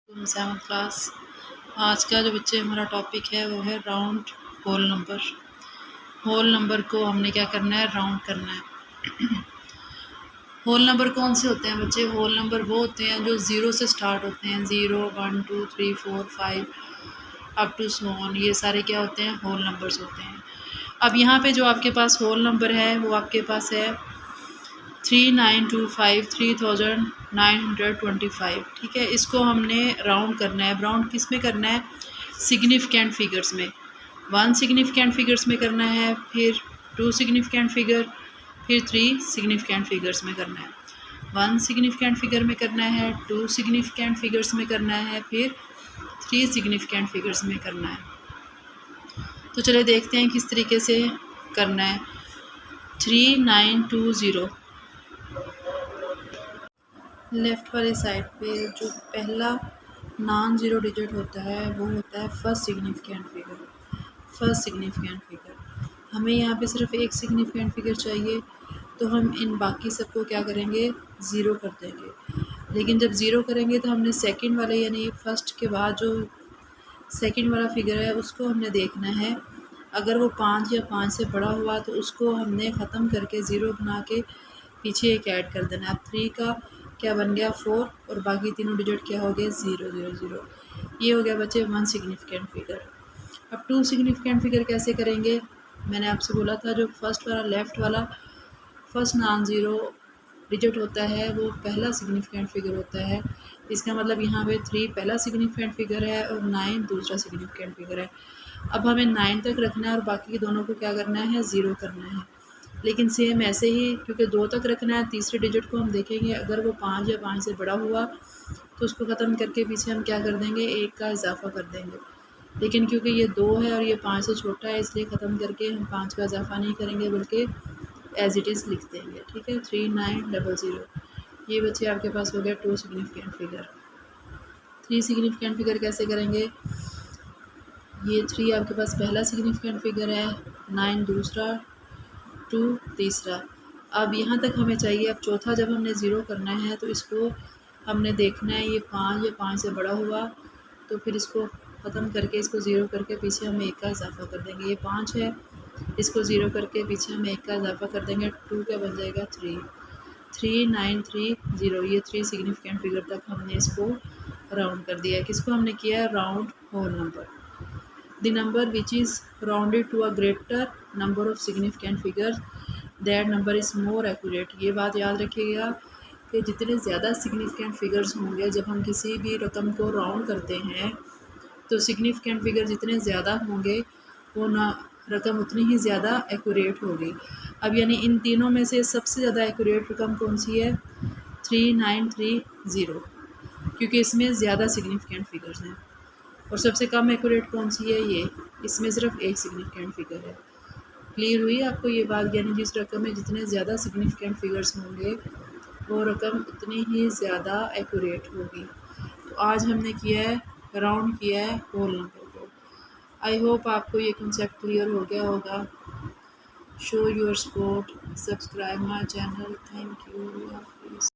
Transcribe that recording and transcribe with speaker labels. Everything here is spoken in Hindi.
Speaker 1: Seventh class. आज का जो बच्चे हमारा टॉपिक है वो है round whole number. Whole number को हमने क्या करना है, राउंड करना है। होल नंबर कौन से होते हैं बच्चे? होल नंबर वो होते हैं जो ज़ीरो से स्टार्ट होते हैं, 0 1 2 3 4 5 अप टू सो ऑन। ये सारे क्या होते हैं? होल नंबर्स होते हैं। अब यहाँ पे जो आपके पास होल नंबर है वो आपके पास है 3925 3925, ठीक है। इसको हमने राउंड करना है। राउंड किस में करना है? सिग्निफिकेंट फिगर्स में। 1 सिग्निफिकेंट फिगर्स में करना है, फिर 2 सिग्निफिकेंट फिगर, फिर 3 सिग्निफिकेंट फिगर्स में करना है। 1 सिग्निफिकेंट फिगर में करना है, 2 सिग्निफिकेंट फिगर्स में करना है, फिर 3 सिग्निफिकेंट फिगर्स में करना है। तो चलिए देखते हैं किस तरीके से करना है। 3920 लेफ़्ट वाली साइड पे जो पहला नॉन ज़ीरो डिजिट होता है वो होता है first significant figure. First significant figure हमें यहाँ पे सिर्फ एक सिग्निफिकेंट फिगर चाहिए, तो हम इन बाकी सबको क्या करेंगे? ज़ीरो कर देंगे। लेकिन जब ज़ीरो करेंगे तो हमने सेकंड वाले यानी फर्स्ट के बाद जो सेकंड वाला फिगर है उसको हमने देखना है। अगर वो 5 या 5 से बड़ा हुआ तो उसको हमने ख़त्म करके ज़ीरो बना के पीछे एक ऐड कर देना है। अब 3 का क्या बन गया? 4, और बाकी तीनों डिजिट क्या हो गए? 0 0 0। ये हो गया बच्चे 1 सिग्निफिकेंट फिगर। अब 2 सिग्निफिकेंट फिगर कैसे करेंगे? मैंने आपसे बोला था जो फर्स्ट वाला लेफ़्ट वाला फर्स्ट नॉन ज़ीरो डिजिट होता है वो पहला सिग्निफिकेंट फिगर होता है। इसका मतलब यहाँ पे 3 पहला सिग्निफिकेंट फिगर है और 9 दूसरा सिग्निफिकेंट फिगर है। अब हमें 9 तक रखना है और बाकी दोनों को क्या करना है? ज़ीरो करना है। लेकिन सेम ऐसे ही क्योंकि 2 तक रखना है, तीसरे डिजिट को हम देखेंगे अगर वो 5 या 5 से बड़ा हुआ तो उसको ख़त्म करके पीछे हम क्या कर देंगे? 1 का इजाफ़ा कर देंगे। लेकिन क्योंकि ये 2 है और ये 5 से छोटा है इसलिए ख़त्म करके हम 5 का इजाफ़ा नहीं करेंगे बल्कि एज इट इज़ लिख देंगे, ठीक है। 3900। ये बच्चे आपके पास हो गया 2 सिग्निफिकेंट फिगर। 3 सिग्निफिकेंट फिगर कैसे करेंगे? ये 3 आपके पास पहला सिग्निफिकेंट फिगर है, 9 दूसरा, 2 तीसरा। अब यहाँ तक हमें चाहिए। अब चौथा जब हमने ज़ीरो करना है तो इसको हमने देखना है ये 5 या 5 से बड़ा हुआ तो फिर इसको ख़त्म करके इसको ज़ीरो करके पीछे हम 1 का इजाफ़ा कर देंगे। ये 5 है, इसको ज़ीरो करके पीछे हम 1 का इजाफ़ा कर देंगे। 2 क्या बन जाएगा? 3 3930। ये 3 सिग्निफिकेंट फिगर तक हमने इसको राउंड कर दिया है। किसको हमने किया है? Round whole number. The number which is rounded to a greater number of significant figures that number is more accurate. ये बात याद रखिएगा कि जितने ज़्यादा सिग्निफिकेंट फिगर्स होंगे, जब हम किसी भी रकम को राउंड करते हैं तो सिग्निफिकेंट फिगर जितने ज़्यादा होंगे वो ना रकम उतनी ही ज़्यादा एक्यूरेट होगी। अब यानी इन तीनों में से सबसे ज़्यादा एक्यूरेट रकम कौन सी है? 3930, क्योंकि इसमें ज़्यादा सिग्निफिकेंट फिगर्स हैं। और सबसे कम एक्यूरेट कौन सी है? ये, इसमें सिर्फ एक सिग्निफिकेंट फिगर है। क्लियर हुई आपको ये बात? यानी जिस रकम में जितने ज़्यादा सिग्निफिकेंट फिगर्स होंगे वो रकम उतनी ही ज़्यादा एक्यूरेट होगी। तो आज हमने किया है, राउंड किया है होल नंबर को। आई होप आपको ये कॉन्सेप्ट क्लियर हो गया होगा। Show your support, subscribe my channel. Thank you.